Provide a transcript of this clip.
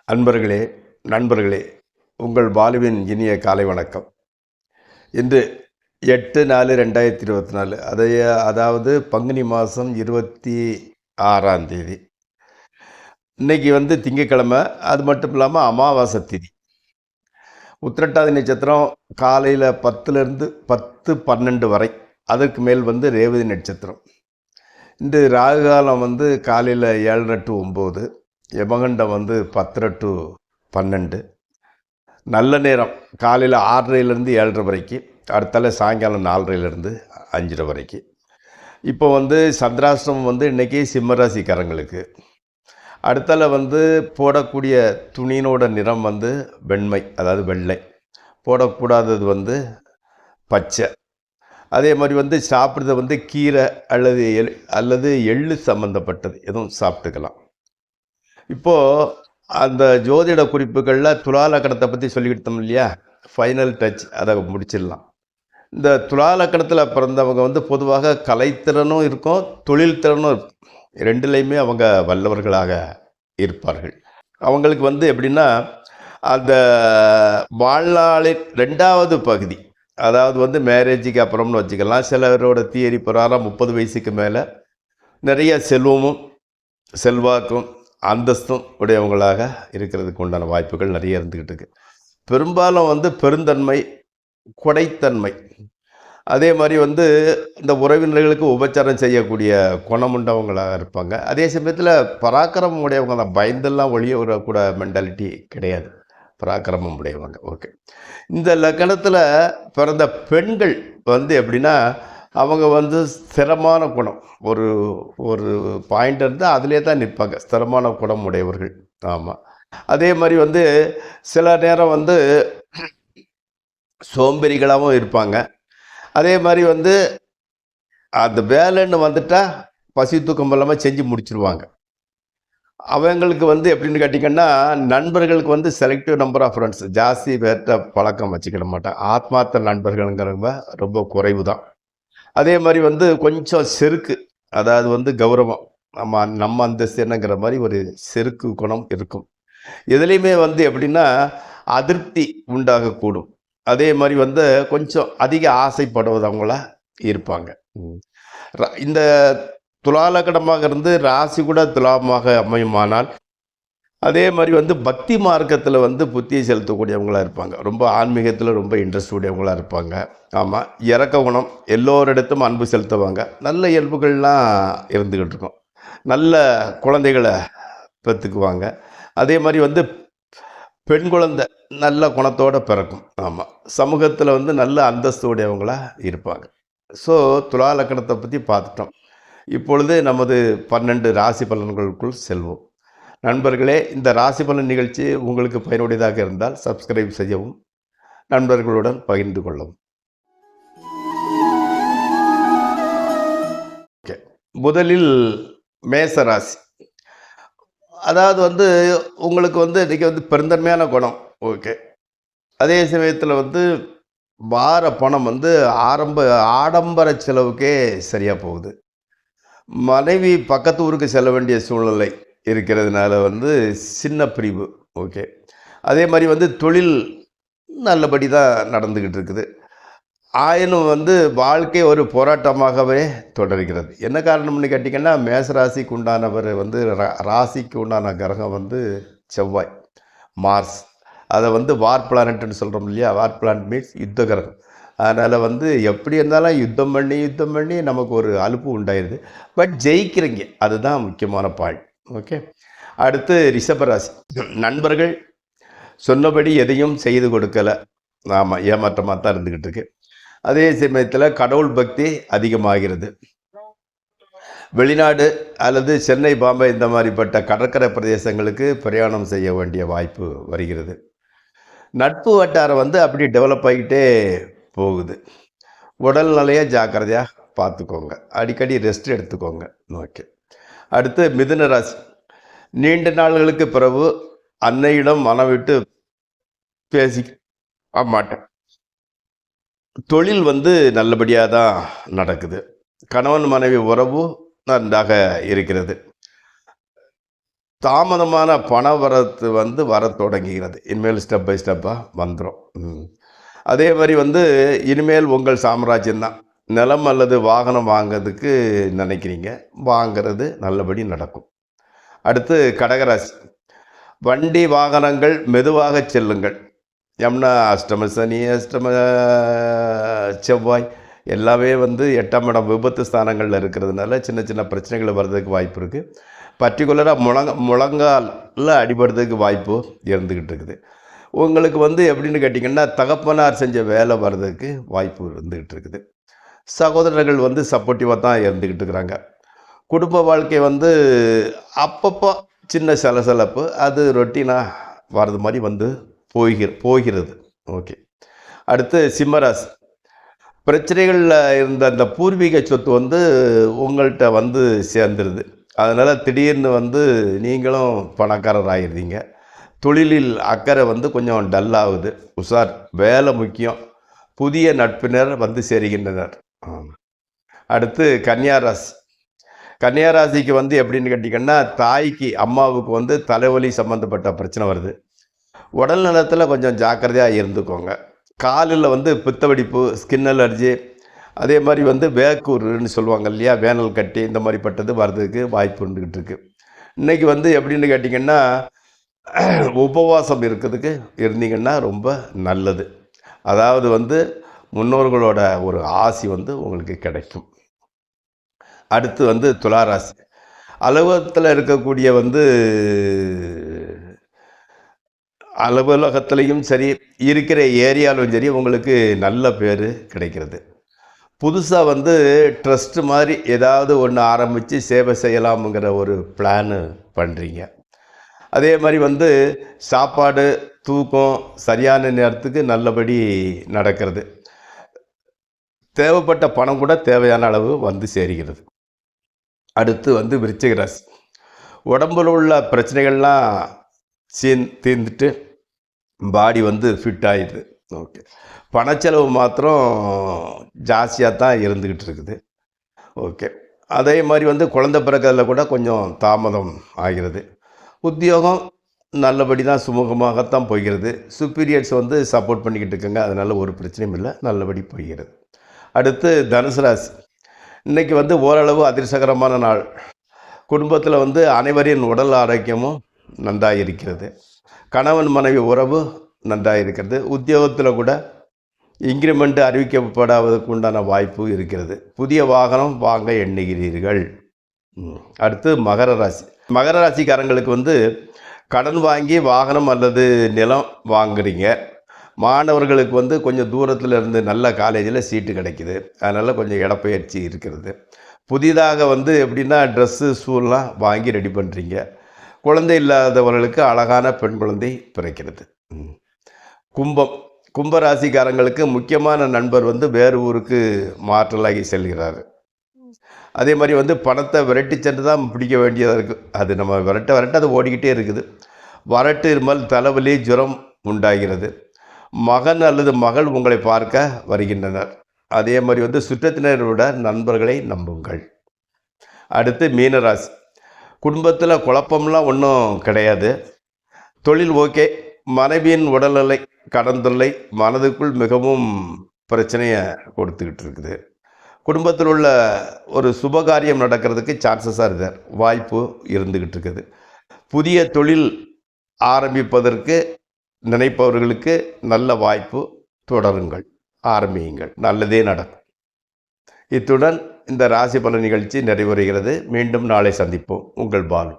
அன்பர்களே, நண்பர்களே, உங்கள் பாலுவின் இனிய காலை வணக்கம். இன்று 8/4/2024 அதாவது பங்குனி மாதம் 26ஆம் தேதி. இன்னைக்கு திங்கட்கிழமை. அது மட்டும் இல்லாமல் அமாவாசை திதி. உத்திரட்டாதி நட்சத்திரம் காலையில் 10லேருந்து 10-12 வரை. அதற்கு மேல் ரேவதி நட்சத்திரம். இந்த ராகு காலம் காலையில் 7:30 to 9, யமகண்டம் 10:30 to 12, நல்ல நேரம் காலையில் 6:30லேருந்து 7:30 வரைக்கும், அடுத்தால சாயங்காலம் 4:30லேருந்து 5:30 வரைக்கும். இப்போ சந்திராஷ்டிரமம் இன்றைக்கி சிம்மராசிக்காரங்களுக்கு. அடுத்தால போடக்கூடிய துணியினோட நிறம் வெண்மை, அதாவது வெள்ளை. போடக்கூடாதது பச்சை. அதே மாதிரி சாப்பிட்றது கீரை அல்லது எள்ளு சம்மந்தப்பட்டது எதுவும் சாப்பிட்டுக்கலாம். இப்போது அந்த ஜோதிட குறிப்புகளில் துலா லக்கணத்தை பற்றி சொல்லிக்கிட்டோம் இல்லையா? ஃபைனல் டச், அதை முடிச்சிடலாம். இந்த துலா லக்கணத்தில் பிறந்தவங்க பொதுவாக கலைத்திறனும் இருக்கும், தொழில் திறனும் இருக்கும். ரெண்டுலேயுமே அவங்க வல்லவர்களாக இருப்பார்கள். அவங்களுக்கு எப்படின்னா, அந்த வாழ்நாளின் 2வது பகுதி, அதாவது மேரேஜுக்கு அப்புறம்னு வச்சுக்கலாம். சிலரோட தியரி பிரகாரம் 30 வயசுக்கு மேலே நிறைய செல்வமும் செல்வாக்கும் அந்தஸ்தும் உடையவங்களாக இருக்கிறதுக்கு உண்டான வாய்ப்புகள் நிறைய இருந்துக்கிட்டு இருக்கு. பெரும்பாலும் பெருந்தன்மை, கொடைத்தன்மை, அதே மாதிரி இந்த உறவினர்களுக்கு உபச்சாரம் செய்யக்கூடிய குணமுண்டவங்களாக இருப்பாங்க. அதே சமயத்தில் பராக்கிரமம் உடையவங்க தான். பயந்தெல்லாம் ஒழிய வரக்கூட மென்டாலிட்டி கிடையாது, பராக்கிரமம் உடையவங்க. ஓகே, இந்த லக்கணத்தில் பிறந்த பெண்கள் எப்படின்னா, அவங்க ஸ்திரமான குணம், ஒரு ஒரு பாயிண்ட் இருந்தால் அதிலே தான் நிற்பாங்க. ஸ்திரமான குணம் உடையவர்கள். ஆமாம். அதே மாதிரி சில நேரம் சோம்பேறிகளாகவும் இருப்பாங்க. அதே மாதிரி அந்த வேலைன்னு வந்துட்டால் பசி தூக்கம் இல்லாமல் செஞ்சு முடிச்சிருவாங்க. அவங்களுக்கு எப்படின்னு கேட்டிங்கன்னா, நண்பர்களுக்கு செலக்டிவ் நம்பர் ஆஃப் ஃப்ரெண்ட்ஸ், ஜாஸ்தி பேர்கிட்ட பழக்கம் வச்சுக்கிட மாட்டாங்க. ஆத்மார்த்த நண்பர்களுங்கிறவங்க ரொம்ப குறைவு தான். அதே மாதிரி கொஞ்சம் செருக்கு, அதாவது கௌரவம், நம்ம அந்தஸ்து என்னங்கிற மாதிரி ஒரு செருக்கு குணம் இருக்கும். எதுலேயுமே எப்படின்னா அதிருப்தி உண்டாகக்கூடும். அதே மாதிரி கொஞ்சம் அதிக ஆசைப்படுவதவங்களா இருப்பாங்க. இந்த துலாலக்கணமாக இருந்து ராசி கூட துலாமாக அமையுமானால், அதே மாதிரி பக்தி மார்க்கத்தில் புத்தியை செலுத்தக்கூடியவங்களாக இருப்பாங்க. ரொம்ப ஆன்மீகத்தில் ரொம்ப இன்ட்ரெஸ்ட் உடையவங்களாக இருப்பாங்க. ஆமாம். இறக்க குணம், எல்லோரிடத்தும் அன்பு செலுத்துவாங்க. நல்ல இயல்புகள்லாம் இருந்துக்கிட்டு இருக்கும். நல்ல குழந்தைகளை பெற்றுக்குவாங்க. அதே மாதிரி பெண் குழந்தை நல்ல குணத்தோடு பிறக்கும். ஆமாம். சமூகத்தில் நல்ல அந்தஸ்து உடையவங்களாக இருப்பாங்க. ஸோ துலா லக்கணத்தை பற்றி பார்த்துட்டோம். இப்பொழுது நமது 12 ராசி பலன்களுக்குள் செல்வோம். நண்பர்களே, இந்த ராசி பலன் நிகழ்ச்சி உங்களுக்கு பயனுடையதாக இருந்தால் சப்ஸ்கிரைப் செய்யவும், நண்பர்களுடன் பகிர்ந்து கொள்ளவும். ஓகே, முதலில் மேசராசி. அதாவது உங்களுக்கு இன்றைக்கி பெருந்தன்மையான குணம். ஓகே, அதே சமயத்தில் வார பணம் ஆடம்பர செலவுக்கே சரியாக போகுது. மனைவி பக்கத்து ஊருக்கு செல்ல வேண்டிய சூழ்நிலை இருக்கிறதுனால சின்ன பிரிவு. ஓகே, அதே மாதிரி தொழில் நல்லபடி தான் நடந்துக்கிட்டு இருக்குது. ஆயினும் வாழ்க்கை ஒரு போராட்டமாகவே தொடர்கிறது. என்ன காரணம்னு கேட்டிங்கன்னா, மேசராசிக்கு உண்டானவர் ராசிக்கு உண்டான கிரகம் செவ்வாய், மார்ஸ். அதை வார் பிளானட்னு சொல்கிறோம் இல்லையா? வார் பிளானட் மீன்ஸ் யுத்த கிரகம். அதனால் எப்படி இருந்தாலும் யுத்தம் பண்ணி நமக்கு ஒரு அலுப்பு உண்டாயிருது. பட் ஜெயிக்கிறீங்க, அதுதான் முக்கியமான பாயிண்ட். ஓகே, அடுத்து ரிஷபராசி. நண்பர்கள் சொன்னபடி எதையும் செய்து கொடுக்கலை. ஆமாம், ஏமாற்றமாக தான் இருந்துக்கிட்டு இருக்கு. அதே சமயத்தில் கடவுள் பக்தி அதிகமாகிறது. வெளிநாடு அல்லது சென்னை, பாம்பே இந்த மாதிரிப்பட்ட கடற்கரை பிரதேசங்களுக்கு பிரயாணம் செய்ய வேண்டிய வாய்ப்பு வருகிறது. நட்பு வட்டாரம் அப்படி டெவலப் ஆகிட்டே போகுது. உடல்நிலையை ஜாக்கிரதையாக பார்த்துக்கோங்க, அடிக்கடி ரெஸ்ட் எடுத்துக்கோங்க. ஓகே, அடுத்து மிதுன ராசி. நீண்ட நாள்களுக்கு பிறகு அன்னையிடம் மனம் விட்டு பேசி மாட்டேன். தொழில் நல்லபடியாக தான் நடக்குது. கணவன் மனைவி உறவு நன்றாக இருக்கிறது. தாமதமான பண வரத்து வந்து வரத் தொடங்குகிறது. இனிமேல் ஸ்டெப் பை ஸ்டெப்பாக வந்துடும். அதே மாதிரி வந்து இனிமேல் உங்கள் சாம்ராஜ்யம் தான். நிலம் அல்லது வாகனம் வாங்கிறதுக்கு நினைக்கிறீங்க, வாங்கிறது நல்லபடி நடக்கும். அடுத்து கடகராசி. வண்டி வாகனங்கள் மெதுவாக செல்லுங்கள். யம்னா அஷ்டம சனி, அஷ்டம செவ்வாய் எல்லாமே வந்து 8ஆம் இடம் விபத்து ஸ்தானங்களில் இருக்கிறதுனால சின்ன சின்ன பிரச்சனைகள் வர்றதுக்கு வாய்ப்பு இருக்குது. பர்டிகுலராக முழங்காலில் அடிபடுறதுக்கு வாய்ப்பு இருந்துக்கிட்டு இருக்குது. உங்களுக்கு வந்து எப்படின்னு கேட்டிங்கன்னா, தகப்பனார் செஞ்ச வேலை வர்றதுக்கு வாய்ப்பு இருந்துக்கிட்டு இருக்குது. சகோதரர்கள் வந்து சப்போர்ட்டிவாக தான் இருந்துக்கிட்டு இருக்கிறாங்க. குடும்ப வாழ்க்கை வந்து அப்பப்போ சின்ன சலசலப்பு, அது ரொட்டீனாக வர்றது மாதிரி வந்து போகிறது. ஓகே. அடுத்து சிம்மராசி. பிரச்சனைகளில் இருந்த அந்த பூர்வீக சொத்து வந்து உங்கள்கிட்ட வந்து சேர்ந்துருது. அதனால் திடீர்னு வந்து நீங்களும் பணக்காரர் ஆகிடுறீங்க. தொழிலில் அக்கறை வந்து கொஞ்சம் டல்லாகுது. உஷார், வேலை முக்கியம். புதிய நட்பினர் வந்து சேருகின்றனர். அடுத்து கன்னியாராசி. கன்னியாராசிக்கு வந்து எப்படின்னு கேட்டிங்கன்னா, தாய்க்கு அம்மாவுக்கு வந்து தலைவலி சம்மந்தப்பட்ட பிரச்சனை வருது. உடல் நலத்தில் கொஞ்சம் ஜாக்கிரதையாக இருந்துக்கோங்க. காலில் வந்து பித்த வெடிப்பு, ஸ்கின் அலர்ஜி, அதே மாதிரி வந்து வேக்கூர்னு சொல்லுவாங்க இல்லையா, வேனல் கட்டி, இந்த மாதிரிப்பட்டது வர்றதுக்கு வாய்ப்பு இருந்துக்கிட்டு இருக்குது. இன்றைக்கி வந்து எப்படின்னு கேட்டிங்கன்னா, உபவாசம் இருக்கிறதுக்கு இருந்தீங்கன்னா ரொம்ப நல்லது. அதாவது வந்து முன்னோர்களோட ஒரு ஆசி வந்து உங்களுக்கு கிடைக்கும். அடுத்து வந்து துளாராசி. அலுவலகத்தில் இருக்கக்கூடிய வந்து அலுவலகத்துலேயும் சரி, இருக்கிற ஏரியாவிலும் சரி, உங்களுக்கு நல்ல பேர் கிடைக்கிறது. புதுசாக வந்து ட்ரஸ்ட்டு மாதிரி ஏதாவது ஒன்று ஆரம்பித்து சேவை செய்யலாமுங்கிற ஒரு பிளானு பண்ணுறீங்க. அதே மாதிரி வந்து சாப்பாடு, தூக்கம் சரியான நேரத்துக்கு நல்லபடி நடக்கிறது. தேவைப்பட்ட பணம் கூட தேவையான அளவு வந்து சேருகிறது. அடுத்து வந்து விருச்சிக ராசி. உடம்பில் உள்ள பிரச்சனைகள்லாம் தீர்ந்துட்டு பாடி வந்து ஃபிட் ஆகிடுது. ஓகே. பணச்செலவு மாத்திரம் ஜாஸ்தியாக தான் இருந்துக்கிட்டு இருக்குது. ஓகே. அதே மாதிரி வந்து குழந்தை பிறக்கிறதுல கூட கொஞ்சம் தாமதம் ஆகிறது. உத்தியோகம் நல்லபடி தான், சுமூகமாகத்தான் போகிறது. சுப்பீரியர்ஸ் வந்து சப்போர்ட் பண்ணிக்கிட்டு இருக்குங்க, அதனால் ஒரு பிரச்சனையும் இல்லை, நல்லபடி போகிறது. அடுத்து தனுசு ராசி. இன்றைக்கி வந்து ஓரளவு அதிர்ஷ்டகரமான நாள். குடும்பத்தில் வந்து அனைவரின் உடல் ஆரோக்கியமும் நன்றாக இருக்கிறது. கணவன் மனைவி உறவு நன்றாக இருக்கிறது. உத்தியோகத்தில் கூட இன்க்ரிமெண்ட் அறிவிக்கப்படாததுக்கு உண்டான வாய்ப்பு இருக்கிறது. புதிய வாகனம் வாங்க எண்ணுகிறீர்கள். அடுத்து மகர ராசி. மகர ராசிக்காரங்களுக்கு வந்து கடன் வாங்கி வாகனம் அல்லது நிலம் வாங்குறீங்க. மாணவர்களுக்கு வந்து கொஞ்சம் தூரத்தில் இருந்து நல்ல காலேஜில் சீட்டு கிடைக்குது. அதனால் கொஞ்சம் இடப்பெயர்ச்சி இருக்கிறது. புதிதாக வந்து எப்படின்னா ட்ரெஸ்ஸு, ஷூலாம் வாங்கி ரெடி பண்ணுறீங்க. குழந்தை இல்லாதவர்களுக்கு அழகான பெண் குழந்தை பிறக்கிறது. கும்பராசிக்காரங்களுக்கு முக்கியமான நண்பர் வந்து வேறு ஊருக்கு மாற்றலாகி செல்கிறார். அதே மாதிரி வந்து பணத்தை விரட்டி சென்று தான் பிடிக்க வேண்டியதாக இருக்குது. அது நம்ம விரட்ட அது ஓடிக்கிட்டே இருக்குது. வறட்டு இருமல், தலைவலி, ஜுரம் உண்டாகிறது. மகன் அல்லது மகள் உங்களை பார்க்க வருகின்றனர். அதே மாதிரி வந்து சுற்றத்தினரோட நண்பர்களை நம்புங்கள். அடுத்து மீனராசி. குடும்பத்தில் குழப்பம்லாம் ஒன்றும் கிடையாது. தொழில் ஓகே. மனைவியின் உடல்நிலை, கடன் தொல்லை மனதுக்குள் மிகவும் பிரச்சனையை கொடுத்துக்கிட்டு இருக்குது. குடும்பத்தில் உள்ள ஒரு சுபகாரியம் நடக்கிறதுக்கு சான்சஸாக இருக்குது, வாய்ப்பு இருந்துக்கிட்டு இருக்குது. புதிய தொழில் ஆரம்பிப்பதற்கு நினைப்பவர்களுக்கு நல்ல வாய்ப்பு. தொடருங்கள், ஆரம்பியுங்கள், நல்லதே நடக்கும். இத்துடன் இந்த ராசி பலன் நிகழ்ச்சி நிறைவுறுகிறது. மீண்டும் நாளை சந்திப்போம். உங்கள் பாலு.